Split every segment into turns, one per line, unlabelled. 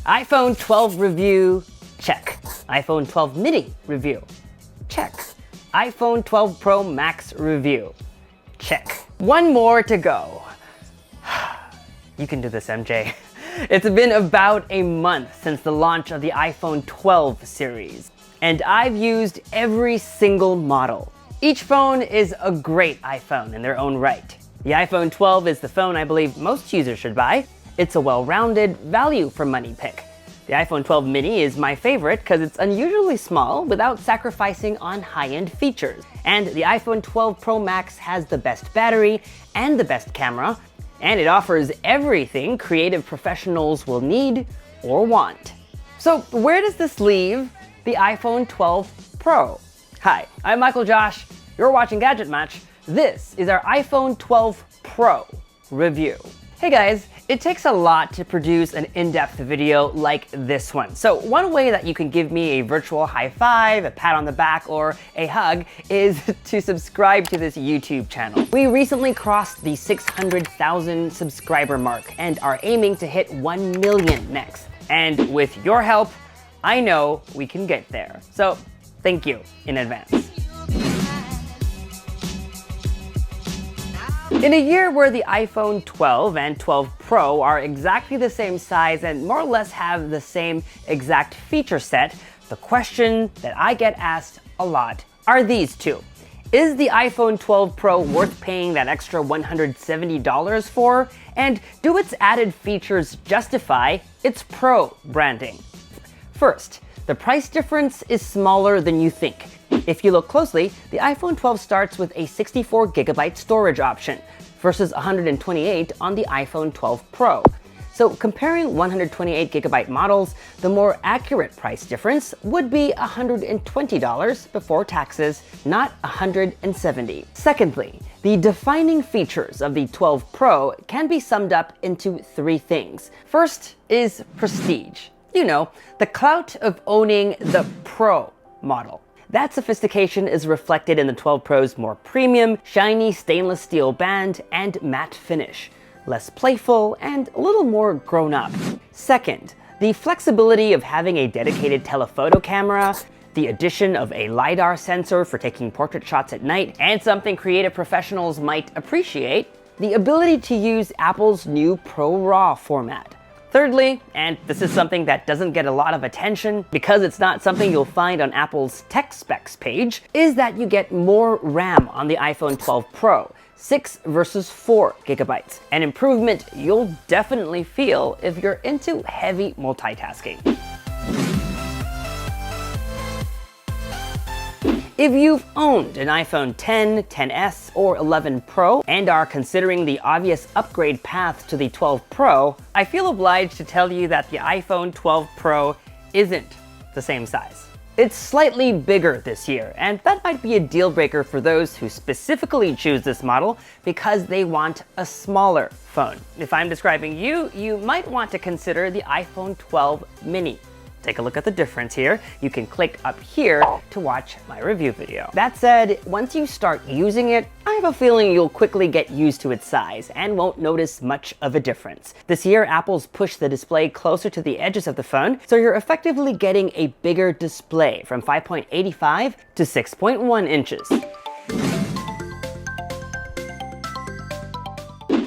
iPhone 12 review, check. iPhone 12 mini review, check. iPhone 12 Pro Max review, check. One more to go. You can do this, MJ. It's been about a month since the launch of the iPhone 12 series, and I've used every single model. Each phone is a great iPhone in their own right. The iPhone 12 is the phone I believe most users should buy. It's a well-rounded, value-for-money pick. The iPhone 12 mini is my favorite because it's unusually small without sacrificing on high-end features. And the iPhone 12 Pro Max has the best battery and the best camera, and it offers everything creative professionals will need or want. So where does this leave the iPhone 12 Pro? Hi, I'm MICHAELJOSH. You're watching Gadget Match. This is our iPhone 12 Pro review. Hey guys, it takes a lot to produce an in-depth video like this one. So one way that you can give me a virtual high five, a pat on the back, or a hug is to subscribe to this YouTube channel. We recently crossed the 600,000 subscriber mark and are aiming to hit 1 million next. And with your help, I know we can get there. So thank you in advance. In a year where the iPhone 12 and 12 Pro are exactly the same size and more or less have the same exact feature set, the question that I get asked a lot are these two. Is the iPhone 12 Pro worth paying that extra $170 for? And do its added features justify its Pro branding? First, the price difference is smaller than you think. If you look closely, the iPhone 12 starts with a 64GB storage option versus 128 on the iPhone 12 Pro. So comparing 128GB models, the more accurate price difference would be $120 before taxes, not $170. Secondly, the defining features of the 12 Pro can be summed up into three things. First is prestige. You know, the clout of owning the Pro model. That sophistication is reflected in the 12 Pro's more premium, shiny stainless steel band and matte finish. Less playful and a little more grown up. Second, the flexibility of having a dedicated telephoto camera, the addition of a LiDAR sensor for taking portrait shots at night, and something creative professionals might appreciate, the ability to use Apple's new ProRAW format. Thirdly, and this is something that doesn't get a lot of attention because it's not something you'll find on Apple's tech specs page, is that you get more RAM on the iPhone 12 Pro, 6 versus 4GB, an improvement you'll definitely feel if you're into heavy multitasking. If you've owned an iPhone 10, 10s, or 11 Pro and are considering the obvious upgrade path to the 12 Pro, I feel obliged to tell you that the iPhone 12 Pro isn't the same size. It's slightly bigger this year, and that might be a deal breaker for those who specifically choose this model because they want a smaller phone. If I'm describing you, you might want to consider the iPhone 12 mini. Take a look at the difference here. You can click up here to watch my review video. That said, once you start using it, I have a feeling you'll quickly get used to its size and won't notice much of a difference. This year, Apple's pushed the display closer to the edges of the phone, so you're effectively getting a bigger display from 5.85 to 6.1 inches.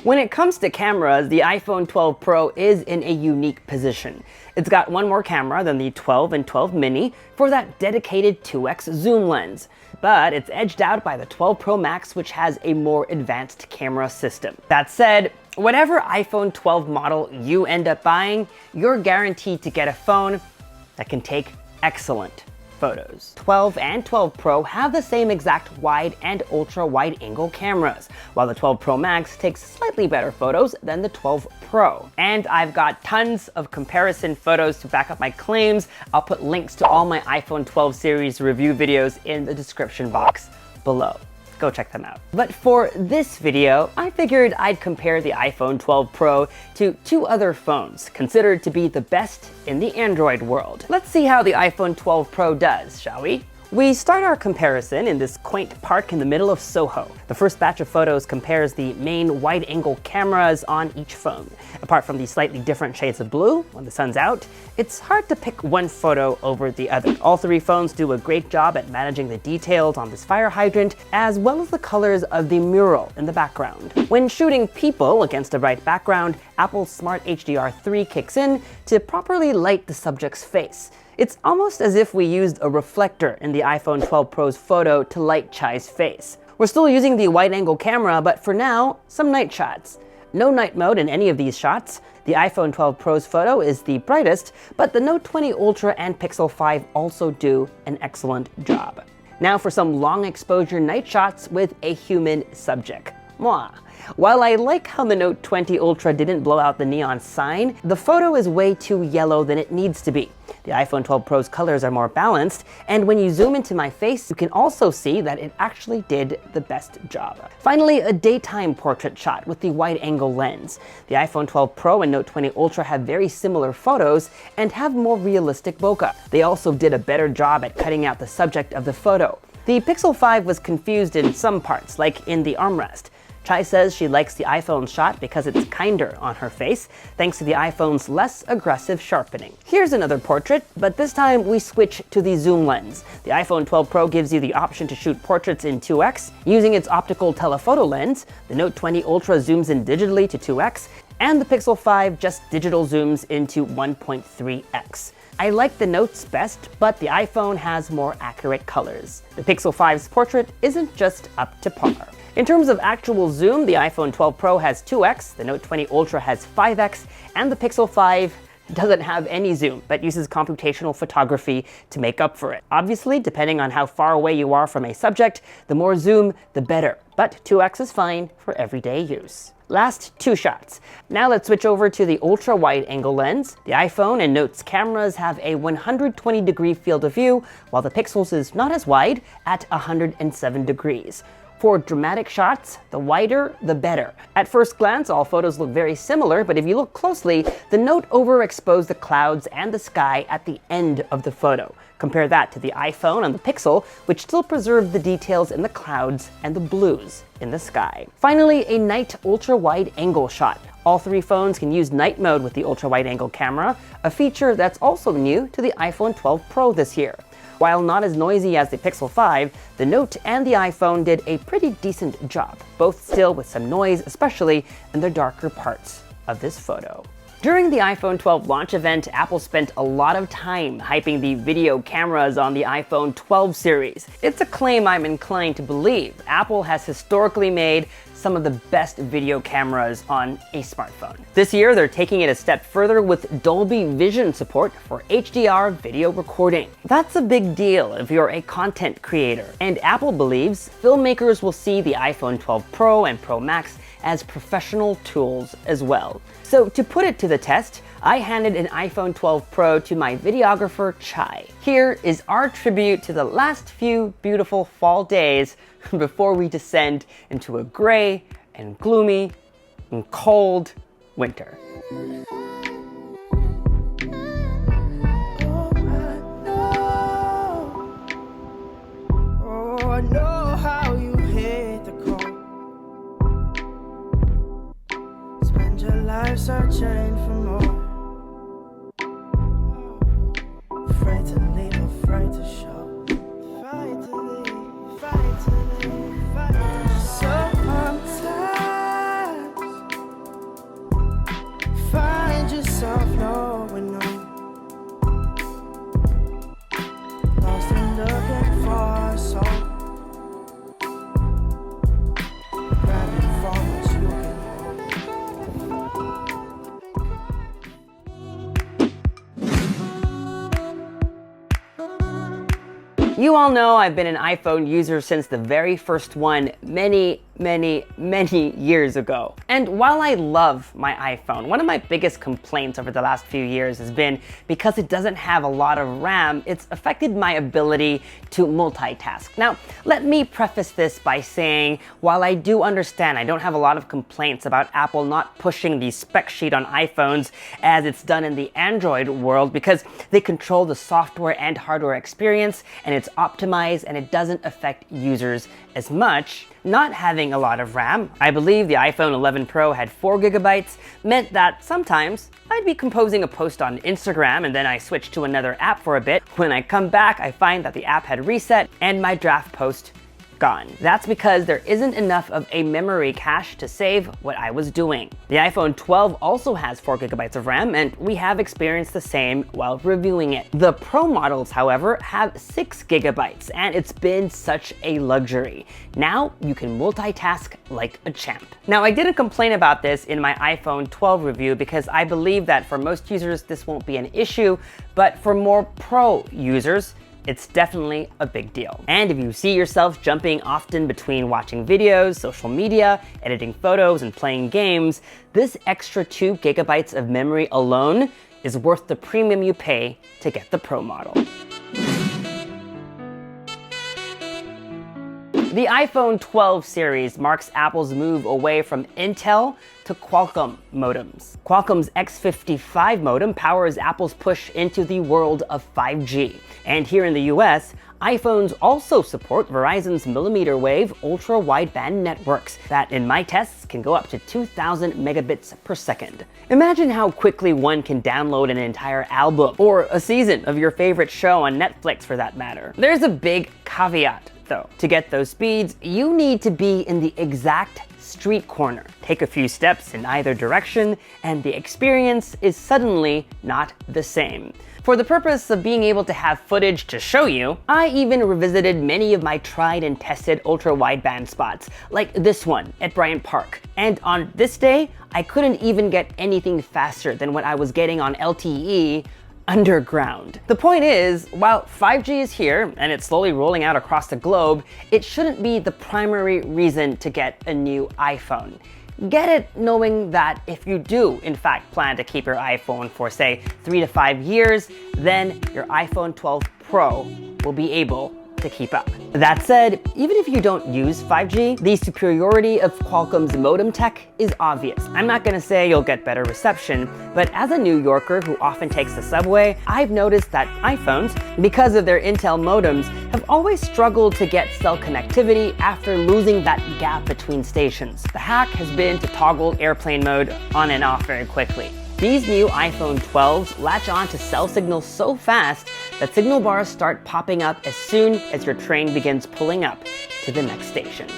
When it comes to cameras, the iPhone 12 Pro is in a unique position. It's got one more camera than the 12 and 12 mini for that dedicated 2x zoom lens, but it's edged out by the 12 Pro Max, which has a more advanced camera system. That said, whatever iPhone 12 model you end up buying, you're guaranteed to get a phone that can take excellent photos. 12 and 12 Pro have the same exact wide and ultra wide angle cameras, while the 12 Pro Max takes slightly better photos than the 12 Pro. And I've got tons of comparison photos to back up my claims. I'll put links to all my iPhone 12 series review videos in the description box below. Go check them out. But for this video, I figured I'd compare the iPhone 12 Pro to two other phones considered to be the best in the Android world. Let's see how the iPhone 12 Pro does, shall we? We start our comparison in this quaint park in the middle of Soho. The first batch of photos compares the main wide-angle cameras on each phone. Apart from the slightly different shades of blue when the sun's out, it's hard to pick one photo over the other. All three phones do a great job at managing the details on this fire hydrant, as well as the colors of the mural in the background. When shooting people against a bright background, Apple's Smart HDR3 kicks in to properly light the subject's face. It's almost as if we used a reflector in the iPhone 12 Pro's photo to light Chai's face. We're still using the wide-angle camera, but for now, some night shots. No night mode in any of these shots. The iPhone 12 Pro's photo is the brightest, but the Note 20 Ultra and Pixel 5 also do an excellent job. Now for some long exposure night shots with a human subject. Moi. While I like how the Note 20 Ultra didn't blow out the neon sign, the photo is way too yellow than it needs to be. The iPhone 12 Pro's colors are more balanced, and when you zoom into my face, you can also see that it actually did the best job. Finally, a daytime portrait shot with the wide-angle lens. The iPhone 12 Pro and Note 20 Ultra have very similar photos and have more realistic bokeh. They also did a better job at cutting out the subject of the photo. The Pixel 5 was confused in some parts, like in the armrest. Chai says she likes the iPhone shot because it's kinder on her face, thanks to the iPhone's less aggressive sharpening. Here's another portrait, but this time we switch to the zoom lens. The iPhone 12 Pro gives you the option to shoot portraits in 2x. Using its optical telephoto lens, the Note 20 Ultra zooms in digitally to 2x, and the Pixel 5 just digital zooms into 1.3x. I like the Notes best, but the iPhone has more accurate colors. The Pixel 5's portrait isn't just up to par. In terms of actual zoom, the iPhone 12 Pro has 2x, the Note 20 Ultra has 5x, and the Pixel 5 doesn't have any zoom, but uses computational photography to make up for it. Obviously, depending on how far away you are from a subject, the more zoom, the better, but 2x is fine for everyday use. Last two shots. Now let's switch over to the ultra wide angle lens. The iPhone and Note's cameras have a 120-degree field of view, while the Pixel's is not as wide at 107 degrees. For dramatic shots, the wider, the better. At first glance, all photos look very similar, but if you look closely, the Note overexposed the clouds and the sky at the end of the photo. Compare that to the iPhone and the Pixel, which still preserved the details in the clouds and the blues in the sky. Finally, a night ultra-wide angle shot. All three phones can use night mode with the ultra-wide angle camera, a feature that's also new to the iPhone 12 Pro this year. While not as noisy as the Pixel 5, the Note and the iPhone did a pretty decent job, both still with some noise, especially in the darker parts of this photo. During the iPhone 12 launch event, Apple spent a lot of time hyping the video cameras on the iPhone 12 series. It's a claim I'm inclined to believe. Apple has historically made some of the best video cameras on a smartphone. This year, they're taking it a step further with Dolby Vision support for HDR video recording. That's a big deal if you're a content creator, and Apple believes filmmakers will see the iPhone 12 Pro and Pro Max as professional tools as well. So to put it to the test, I handed an iPhone 12 Pro to my videographer, Chai. Here is our tribute to the last few beautiful fall days before we descend into a gray and gloomy and cold winter.
I know how you hate the cold. Spend your life searching for more. Afraid to leave, afraid to show. Fight to leave, fight to leave, fight to sometimes find yourself knowing no. Lost and looking for a soul. Grabbing for what you can
You all know I've been an iPhone user since the very first one many many years ago. And while I love my iPhone, one of my biggest complaints over the last few years has been because it doesn't have a lot of RAM, it's affected my ability to multitask. Now, let me preface this by saying, while I do understand I don't have a lot of complaints about Apple not pushing the spec sheet on iPhones as it's done in the Android world, because they control the software and hardware experience and it's optimized and it doesn't affect users as much. Not having a lot of RAM, I believe the iPhone 11 Pro had 4 gigabytes, meant that sometimes I'd be composing a post on Instagram and then I switch to another app for a bit. When I come back, I find that the app had reset and my draft post gone. That's because there isn't enough of a memory cache to save what I was doing. The iPhone 12 also has 4 gigabytes of RAM, and we have experienced the same while reviewing it. The Pro models, however, have 6 gigabytes, and it's been such a luxury. Now you can multitask like a champ. Now, I didn't complain about this in my iPhone 12 review because I believe that for most users this won't be an issue, but for more Pro users, it's definitely a big deal. And if you see yourself jumping often between watching videos, social media, editing photos, and playing games, this extra 2 gigabytes of memory alone is worth the premium you pay to get the Pro model. The iPhone 12 series marks Apple's move away from Intel to Qualcomm modems. Qualcomm's X55 modem powers Apple's push into the world of 5G. And here in the US, iPhones also support Verizon's millimeter wave ultra-wideband networks that, in my tests, can go up to 2,000 megabits per second. Imagine how quickly one can download an entire album, or a season of your favorite show on Netflix for that matter. There's a big caveat though. To get those speeds, you need to be in the exact street corner. Take a few steps in either direction, and the experience is suddenly not the same. For the purpose of being able to have footage to show you, I even revisited many of my tried and tested ultra-wideband spots, like this one at Bryant Park. And on this day, I couldn't even get anything faster than what I was getting on LTE underground. The point is, while 5G is here and it's slowly rolling out across the globe, it shouldn't be the primary reason to get a new iPhone. Get it knowing that if you do in fact plan to keep your iPhone for say 3 to 5 years, then your iPhone 12 Pro will be able to keep up. That said, even if you don't use 5G, the superiority of Qualcomm's modem tech is obvious. I'm not gonna say you'll get better reception, but as a New Yorker who often takes the subway, I've noticed that iPhones, because of their Intel modems, have always struggled to get cell connectivity after losing that gap between stations. The hack has been to toggle airplane mode on and off very quickly. These new iPhone 12s latch on to cell signals so fast that signal bars start popping up as soon as your train begins pulling up to the next station.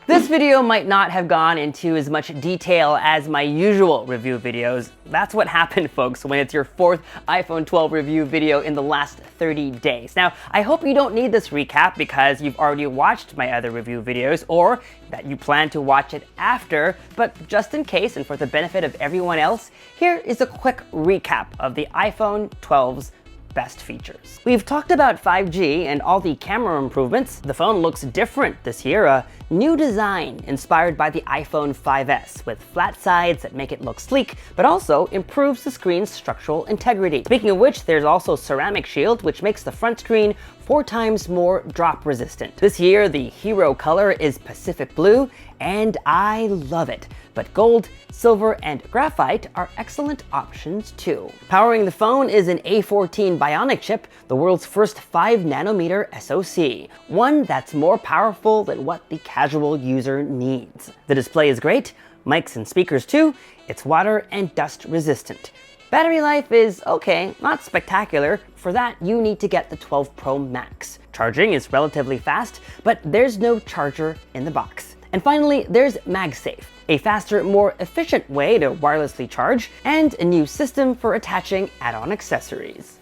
This video might not have gone into as much detail as my usual review videos. That's what happened, folks, when it's your 4th iPhone 12 review video in the last 30 days. Now, I hope you don't need this recap because you've already watched my other review videos or that you plan to watch it after, but just in case and for the benefit of everyone else, here is a quick recap of the iPhone 12's best features. We've talked about 5G and all the camera improvements. The phone looks different this year, a new design inspired by the iPhone 5S with flat sides that make it look sleek, but also improves the screen's structural integrity. Speaking of which, there's also ceramic shield, which makes the front screen 4 times more drop resistant. This year, the hero color is Pacific Blue, and I love it. But gold, silver, and graphite are excellent options too. Powering the phone is an A14 Bionic chip, the world's first 5nm SoC, one that's more powerful than what the casual user needs. The display is great, mics and speakers too, it's water and dust resistant. Battery life is okay, not spectacular. For that, you need to get the 12 Pro Max. Charging is relatively fast, but there's no charger in the box. And finally, there's MagSafe, a faster, more efficient way to wirelessly charge, and a new system for attaching add-on accessories.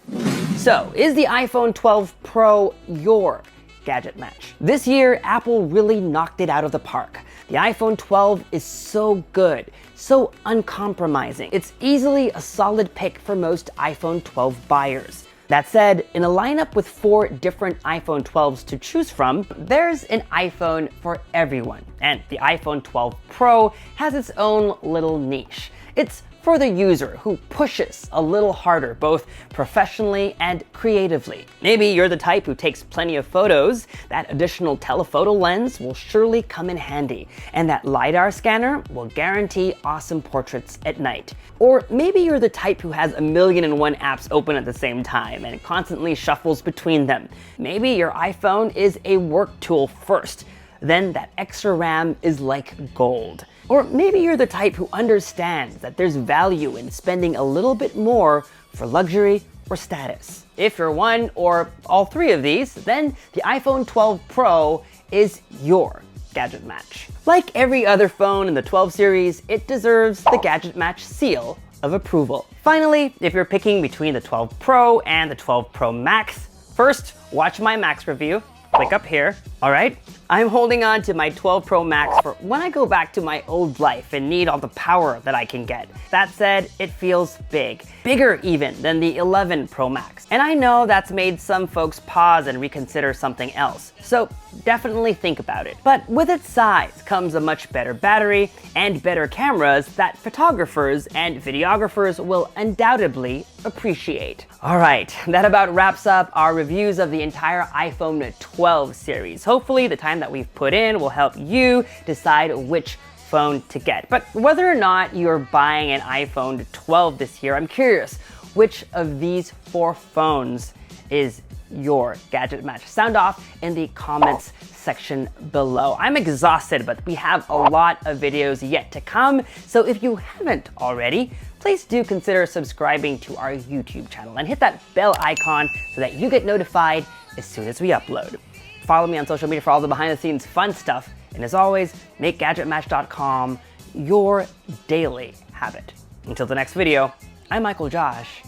So, is the iPhone 12 Pro your gadget match? This year, Apple really knocked it out of the park. The iPhone 12 is so good, so uncompromising. It's easily a solid pick for most iPhone 12 buyers. That said, in a lineup with 4 different iPhone 12s to choose from, there's an iPhone for everyone. And the iPhone 12 Pro has its own little niche. It's for the user who pushes a little harder, both professionally and creatively. Maybe you're the type who takes plenty of photos. That additional telephoto lens will surely come in handy, and that LiDAR scanner will guarantee awesome portraits at night. Or maybe you're the type who has 1,000,001 apps open at the same time and constantly shuffles between them. Maybe your iPhone is a work tool first, then that extra RAM is like gold. Or maybe you're the type who understands that there's value in spending a little bit more for luxury or status. If you're one or all 3 of these, then the iPhone 12 Pro is your gadget match. Like every other phone in the 12 series, it deserves the Gadget Match seal of approval. Finally, if you're picking between the 12 Pro and the 12 Pro Max, first watch my Max review. Click up here. All right, I'm holding on to my 12 Pro Max for when I go back to my old life and need all the power that I can get. That said, it feels big, bigger even than the 11 Pro Max. And I know that's made some folks pause and reconsider something else. So definitely think about it. But with its size comes a much better battery and better cameras that photographers and videographers will undoubtedly appreciate. All right, that about wraps up our reviews of the entire iPhone 12 series. Hopefully the time that we've put in will help you decide which phone to get. But whether or not you're buying an iPhone 12 this year, I'm curious, which of these 4 phones is your gadget match? Sound off in the comments section below. I'm exhausted, but we have a lot of videos yet to come. So if you haven't already, please do consider subscribing to our YouTube channel and hit that bell icon so that you get notified as soon as we upload. Follow me on social media for all the behind the scenes fun stuff. And as always, make GadgetMatch.com your daily habit. Until the next video, I'm MICHAELJOSH.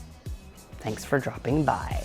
Thanks for dropping by.